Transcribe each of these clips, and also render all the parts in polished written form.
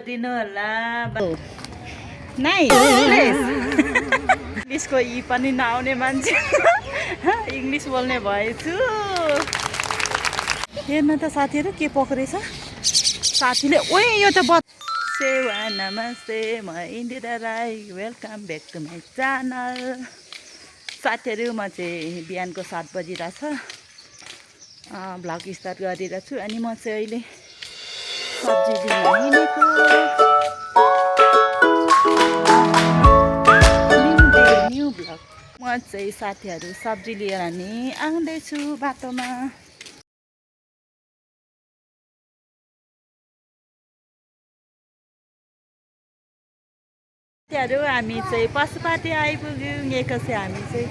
गरिदिनु होला नाइ इङ्ग्लिसको इ पनि नआउने मान्छे इङ्ग्लिस बोल्ने भएछु हेर्न त साथीहरू के पक्रेछ साथीले ओए यो त सेवा नमस्ते म Indira Rai welcome back to my channel साथीहरू म चाहिँ बिहानको 7 बजिरहेछ भ्लग स्टार्ट गरिरहेको छु अनि म चाहिँ अहिले सब्जी लिन हिँडेको न्यू भ्लग म चाहिँ साथीहरू सब्जी लिएर नि आउँदैछु बाटोमा साथीहरू हामी चाहिँ पशुपति आइपुग्यौँ एकैछिन हामी चाहिँ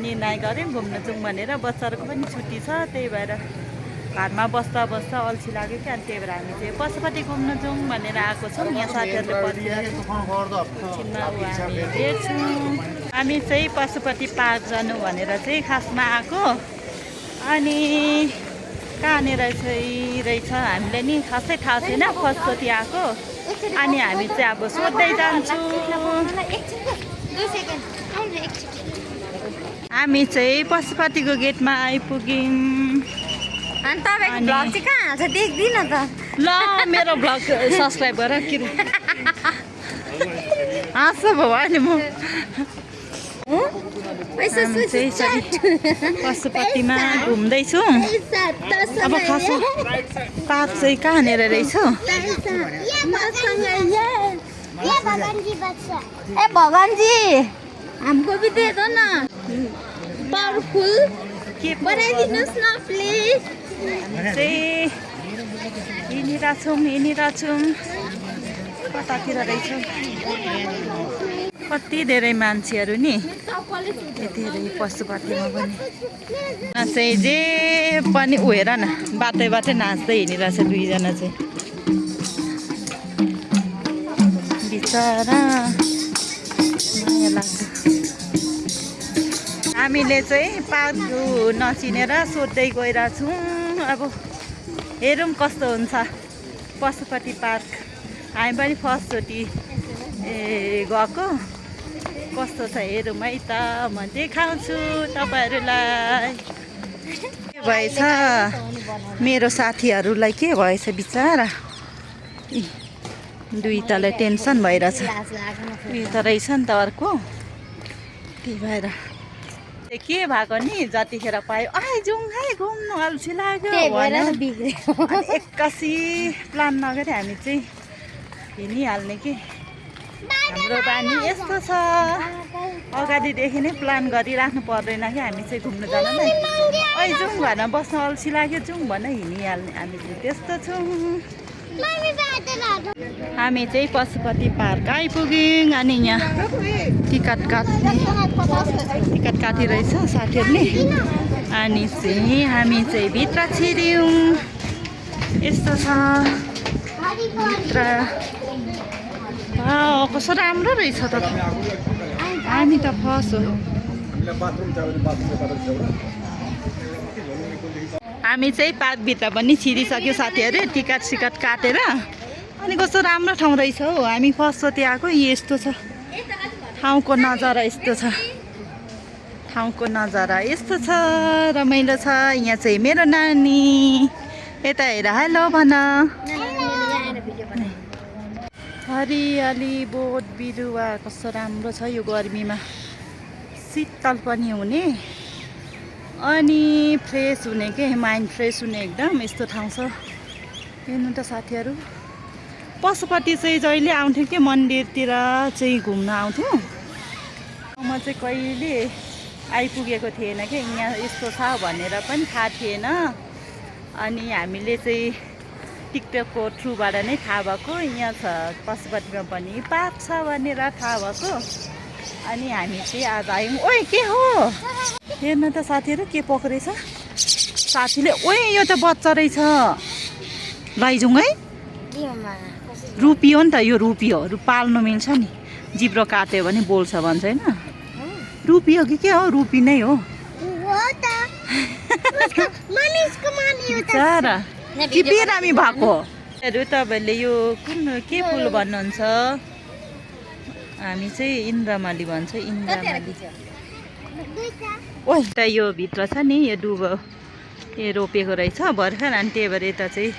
निर्णय गऱ्यौँ घुम्न जाउँ भनेर बच्चाहरूको पनि छुट्टी छ त्यही भएर घरमा बस्दा बस्दा अल्छी लाग्यो क्या अनि त्यही भएर हामी चाहिँ पशुपति घुम्न जाउँ भनेर आएको छौँ यहाँ साथीहरूले हामी हेर्छौँ हामी चाहिँ पशुपति पार्क जानु भनेर चाहिँ खासमा आएको अनि कहाँनिर चाहिँ रहेछ हामीलाई नि खासै थाहा छैन फर्स्टचोटि आएको अनि हामी चाहिँ अब सोध्दै जान्छौँ हामी चाहिँ पशुपतिको गेटमा आइपुग्यौँ अनि तपाईको भ्लग चाहिँ कहाँ छ देख्दिन त ल मेरो भ्लग सब्स्क्राइब गर कि हाँसो भयो अहिले म पशुपतिमा घुम्दैछु अब खास पार्क चाहिँ कहाँनिर रहेछ ए भगवान जी हमको भी दे दो ना पावरफुल के बनाइदिनुहोस् न प्लिज चाहिँ हिँडिरहेछौँ कतातिर रहेछ कति धेरै मान्छेहरू नि यति धेरै पशुपतिमा पनि चाहिँ जे पनि उ हेर न बाटै नाच्दै हिँडिरहेछ दुईजना चाहिँ बिचरा माया लाग्छ हामीले चाहिँ पार्क नचिनेर सोध्दै गइरहेछौँ अब हेरौँ कस्तो हुन्छ पशुपति पार्क हामी पनि फर्स्टचोटि गएको कस्तो छ हेरौँ है त म देखाउँछु तपाईँहरूलाई के भएछ मेरो साथीहरूलाई के भएछ बिचारा दुईटालाई टेन्सन भइरहेछ उयो त रहेछ नि त अर्को त्यही भएर के भएको नि जतिखेर पायो जाउँ है घुम्नु अल्छी लाग्यो एक्कासी प्लान नगरी हामी चाहिँ हिँडिहाल्ने कि हाम्रो बानी यस्तो छ अगाडिदेखि नै प्लान गरिराख्नु पर्दैन कि हामी चाहिँ घुम्नु जान नै जाउँ घरमा बस्न अल्छी लाग्यो जाउँ भनेर हिँडिहाल्ने हामी चाहिँ त्यस्तो छौँ हामी चाहिँ पशुपति पार्क आइपुग्यौँ अनि यहाँ टिकट काटिरहेछ साथीहरूले अनि चाहिँ हामी चाहिँ भित्र छिर्यौँ यस्तो छ भित्र कस्तो राम्रो रहेछ त हामी त फर्स्ट हो हामी चाहिँ पार्कभित्र पनि छिरिसक्यो साथीहरू टिकट काटेर अनि कस्तो राम्रो ठाउँ रहेछ हौ हामी फर्स्टचोटि आएको यस्तो छ ठाउँको नजारा यस्तो छ रमाइलो छ यहाँ चाहिँ मेरो नानी यता हेर हेलो भन हरियाली बोट बिरुवा कस्तो राम्रो छ यो गर्मीमा शीतल पनि हुने अनि फ्रेस हुने के माइन्ड फ्रेस हुने एकदम यस्तो ठाउँ छ हेर्नु त साथीहरू पशुपति चाहिँ जहिले आउँथ्यो कि मन्दिरतिर चाहिँ घुम्न आउँथ्यो म चाहिँ कहिले आइपुगेको थिएन कि यहाँ यस्तो छ भनेर पनि थाहा थिएन अनि हामीले चाहिँ टिकटकको थ्रुबाट नै थाहा भएको यहाँ छ पशुपतिमा पनि पार्क छ भनेर थाहा भएको अनि हामी चाहिँ आज आयौँ ओए के हो हेर्न त साथीहरू के पक्रेछ साथीले ओए यो त बच्चा रहेछ लैजाउँ है रुपी हो नि त यो रुपी हो पाल्नु मिल्छ नि जिब्रो काट्यो भने बोल्छ भन्छ होइन रुपी हो कि के हो रुपी नै हो कि बिरामी भएको तपाईँहरूले यो कुन के फुल भन्नुहुन्छ? हामी चाहिँ इन्द्रमाली भन्छ इन्द्रमाली। ओइ त यो भित्र छ नि यो डुबो ए रोपेको रहेछ भर्खर अनि त्यही भएर यता चाहिँ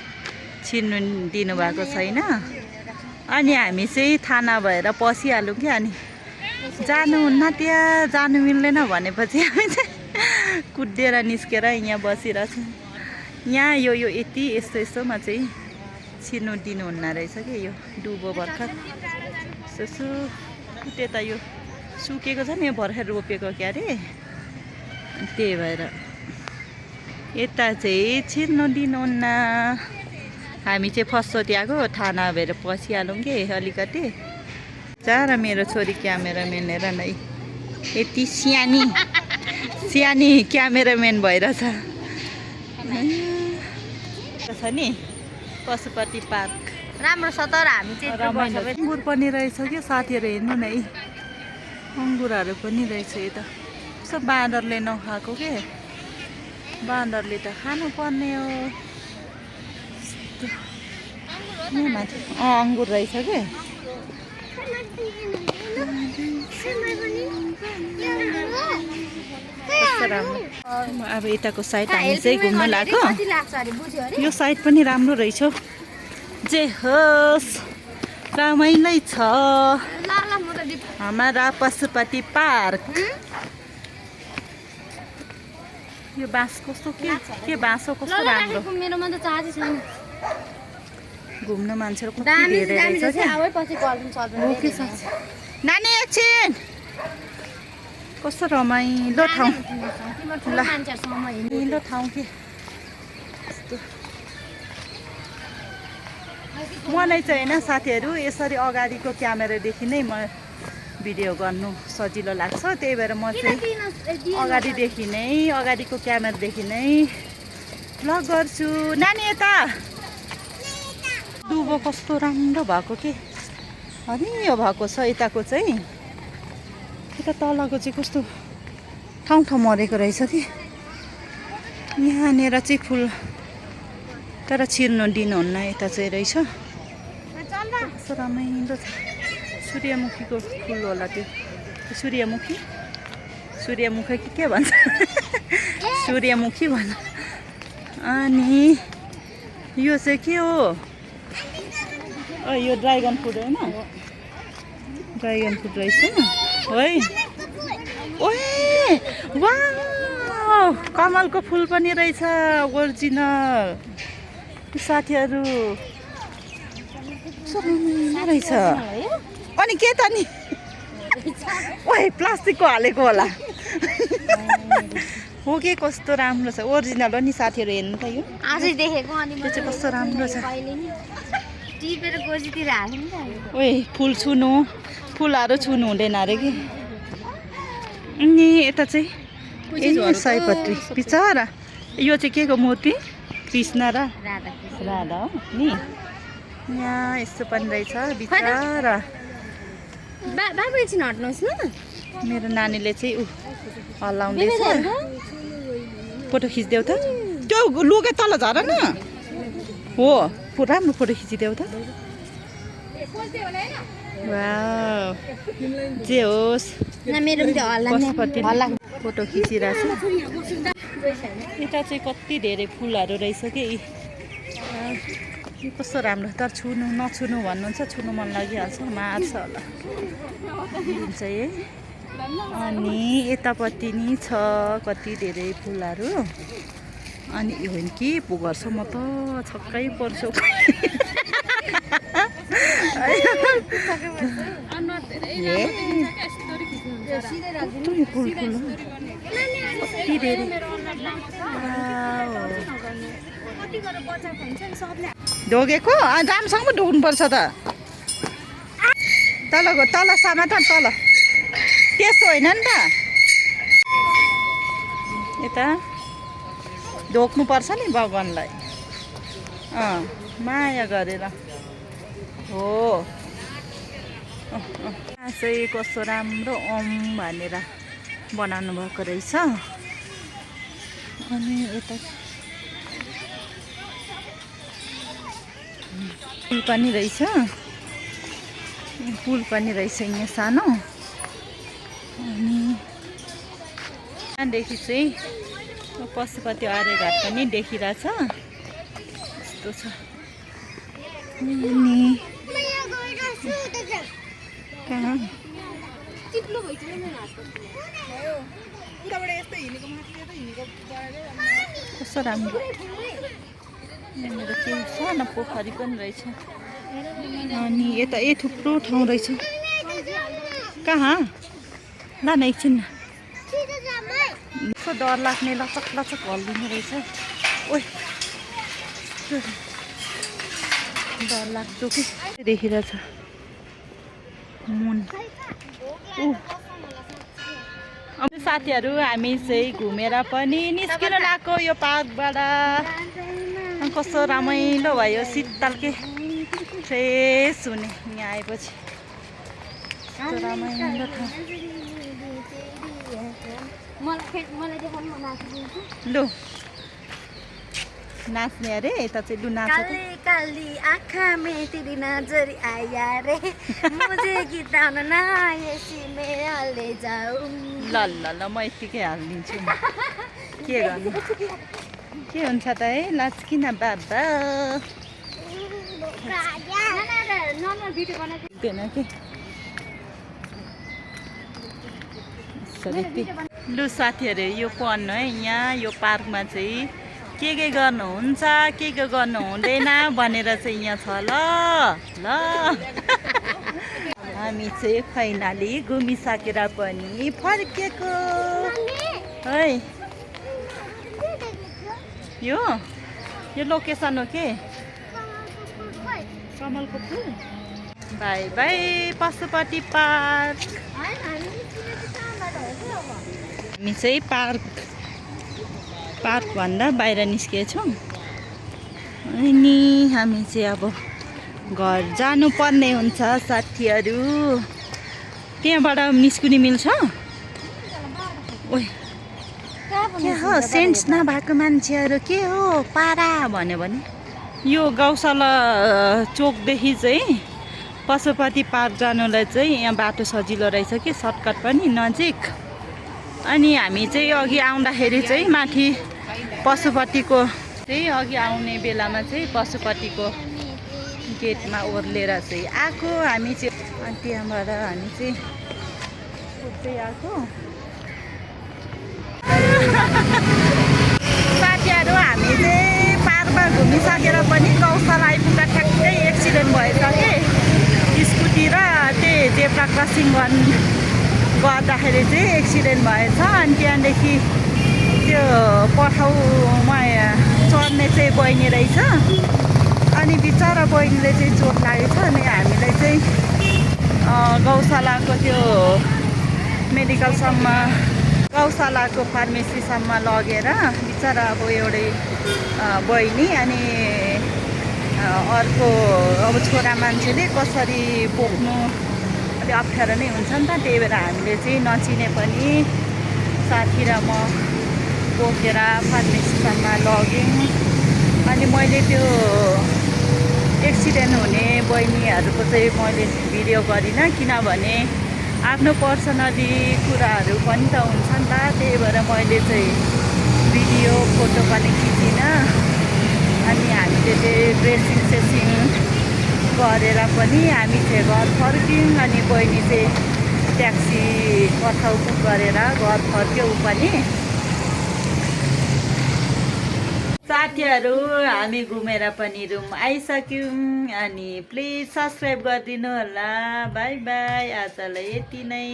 छिर्नु दिनुभएको छैन। अनि हामी चाहिँ थाहा नभएर पसिहाल्यौँ कि अनि जानुहुन्न त्यहाँ जानु मिल्दैन भनेपछि हामी चाहिँ कुदेर निस्केर यहाँ बसिरहेछौँ। यहाँ यो यति यस्तोमा चाहिँ छिर्नु दिनुहुन्न रहेछ कि यो डुबो भर्खर यसो त्यता यो सुकेको छ नि यो भर्खर रोपेको क्या अरे त्यही भएर यता चाहिँ छिर्नु दिनुहुन्न। हामी चाहिँ फर्स्टचोटि आएको थाहा नभएर पसिहालौँ कि अलिकति र मेरो छोरी क्यामेराम्यान हेर न यति सानी क्यामेराम्यान भइरहेछ छ नि पशुपति पार्क राम्रो छ तर हामी चाहिँ अङ्गुर पनि रहेछ क्या साथीहरू हेर्नु न है अङ्गुरहरू पनि रहेछ यता यसो बाँदरले नखाएको के बाँदरले त खानुपर्ने हो अङ्गुर रहेछ के अब यताको साइड हामी चाहिँ घुम्न लाग्यो यो साइड पनि राम्रो रहेछ जे होस् रमाइलै छ हाम्रा पशुपति पार्क। यो बाँस कस्तो के बाँस हो कस्तो राम्रो मेरोमा त चार्जै छैन घुम्न मान्छेहरू कति धेरै रहेछ नानी एकछिन कस्तो रमाइलो ठाउँ रमाइलो ठाउँ के मलाई चाहिँ होइन साथीहरू यसरी अगाडिको क्यामेरादेखि नै म भिडियो गर्नु सजिलो लाग्छ त्यही भएर म चाहिँ अगाडिको क्यामेरादेखि नै भ्लग गर्छु। नानी यता डुबो कस्तो राम्रो भएको के हरियो भएको छ यताको चाहिँ यता तलको चाहिँ कस्तो ठाउँ मरेको रहेछ कि यहाँनिर चाहिँ फुल तर छिर्नु दिनुहुन्न यता चाहिँ रहेछ कस्तो रमाइलो छ सूर्यमुखीको फुल होला त्यो सूर्यमुखी कि के भन्छ सूर्यमुखी भन्छ। अनि यो चाहिँ के हो यो ड्राइगन फ्रुट होइन ड्राइगन फ्रुट रहेछ है ओए वाउ कमलको फुल पनि रहेछ ओरिजिनल साथीहरू रहेछ। अनि के त नि ओए प्लास्टिकको हालेको होला हो के कस्तो राम्रो छ ओरिजिनल हो नि साथीहरू हेर्नु त यो आजै देखेको अनि त्यो चाहिँ कस्तो राम्रो छ टिपेर गोजीतिर हाल्नु नि ओए फुलहरू छुनु हुँदैन अरे कि। अनि यता चाहिँ सयपत्री बिचरा यो चाहिँ के को मूर्ति कृष्ण र राधा हो नि यहाँ यस्तो पनि रहेछ बिचरा बाबु एकछिन हट्नुहोस् न मेरो नानीले चाहिँ हल्लाउँदैछ फोटो खिचिदेऊ त त्यो लुगा तल झर न हो राम्रो फोटो खिचिदेऊ त वाउ जे होस् फोटो खिचिरहेछ यता चाहिँ कति धेरै फुलहरू रहेछ कि कस्तो राम्रो तर नछुनु भन्नुहुन्छ छुनु मन लागिहाल्छ मार्छ होला दिन्छ है। अनि यतापट्टि नि छ कति धेरै फुलहरू अनि यो होइन कि पो गर्छ म त छक्कै पर्छु ढोगेको राम्रोसँग पो ढोग्नुपर्छ त तल समाधान तल त्यस्तो होइन नि त यता ढोक्नुपर्छ नि भगवान्लाई माया गरेर हो चाहिँ कस्तो राम्रो ओम भनेर बनाउनु भएको रहेछ। अनि यता पुल पनि रहेछ, पुल पनि रहेछ यहाँ सानो। अनि यहाँदेखि चाहिँ पशुपति आर्यघाट पनि देखिरहेछ, यस्तो छ। अनि कहाँ कस्तो राम्रो, यहाँनिर केही सानो पोखरी पनि रहेछ। अनि यता थुप्रो ठाउँ रहेछ। कहाँ ल न एकछिन, कस्तो डर लाग्ने, लचक लचक हल्लिने रहेछ। ओइ डर लाग्दो कि देखिरहेछ मुन। अब साथीहरू हामी चाहिँ घुमेर पनि निस्किन लाग्यो यो पार्कबाट। कस्तो रमाइलो भयो, शीतल के फ्रेस हुने यहाँ आएपछि। कस्तो रमाइलो ठाउँ। लु नाच्ने अरे यता चाहिँ। लु नाच। काली आँखा में तेरी नजर आया रे मुझे गीताउन न यसि मेरा ले जाऊ। ल ल ल म यतिकै हालिदिन्छु। के गर्नु, के हुन्छ त है, लाचकिन बाबा हुँदैन के। लु साथीहरू यो पढ्नु है, यहाँ यो पार्कमा चाहिँ के गर्नुहुन्छ के गर्नु हुँदैन भनेर चाहिँ यहाँ छ। ल ल हामी चाहिँ फाइनली घुमिसकेर पनि फर्केको है। यो लोकेसन हो के कमलको फुल। Bye bye Pashupati park. हामी चाहिँ पार्कभन्दा बाहिर निस्केछौँ। अनि हामी चाहिँ अब घर जानुपर्ने हुन्छ साथीहरू। त्यहाँबाट निस्किनु मिल्छ। ओइ के हो, सेन्स नभएको मान्छेहरू के हो पारा भन्यो भने यो गौशाला चोकदेखि चाहिँ पशुपति पार्क जानुलाई चाहिँ यहाँ बाटो सजिलो रहेछ कि, सर्टकट पनि नजिक। अनि हामी चाहिँ अघि आउँदाखेरि चाहिँ माथि पशुपतिको चाहिँ अघि आउने बेलामा चाहिँ पशुपतिको गेटमा ओर्लेर चाहिँ आएको हामी चाहिँ। अनि त्यहाँबाट हामी चाहिँ कुद्दै आएको। साथीहरू हामी चाहिँ पार्कमा घुमिसकेर पनि गौशाला आइपुग्दा ठ्याक्कै एक्सिडेन्ट भएछ कि। स्कुटी र त्यही जेब्रा क्रसिङ गर्दाखेरि चाहिँ एक्सिडेन्ट भएछ। अनि त्यहाँदेखि त्यो पठाउमा चढ्ने चाहिँ बहिनी रहेछ। अनि बिचरा बहिनीले चाहिँ चोट लागेको छ। अनि हामीलाई चाहिँ गौशालाको त्यो मेडिकलसम्म, गौशालाको फार्मेसीसम्म लगेर बिचरा अब एउटै बहिनी अनि अर्को अब छोरा मान्छेले कसरी बोक्नु अलिक अप्ठ्यारो नै हुन्छ नि त। त्यही भएर हामीले चाहिँ नचिने पनि साथी र म बोकेर फार्मेसीसम्म लग्यौँ। अनि मैले त्यो एक्सिडेन्ट हुने बहिनीहरूको चाहिँ मैले भिडियो गरिनँ, किनभने आफ्नो पर्सनली कुराहरू पनि त हुन्छ नि त। त्यही भएर मैले चाहिँ भिडियो फोटो पनि खिचिनँ। अनि हामीले चाहिँ ड्रेसिङ सेसिङ गरेर पनि हामी चाहिँ घर फर्क्यौँ। अनि बहिनी चाहिँ ट्याक्सी पठाउपुग गरेर घर फर्क्यो ऊ पनि। साथीहरू हामी घुमेर पनि रुम आइसक्यौँ। अनि प्लिज सब्सक्राइब गरिदिनु होला। बाई बाई, आजलाई यति नै।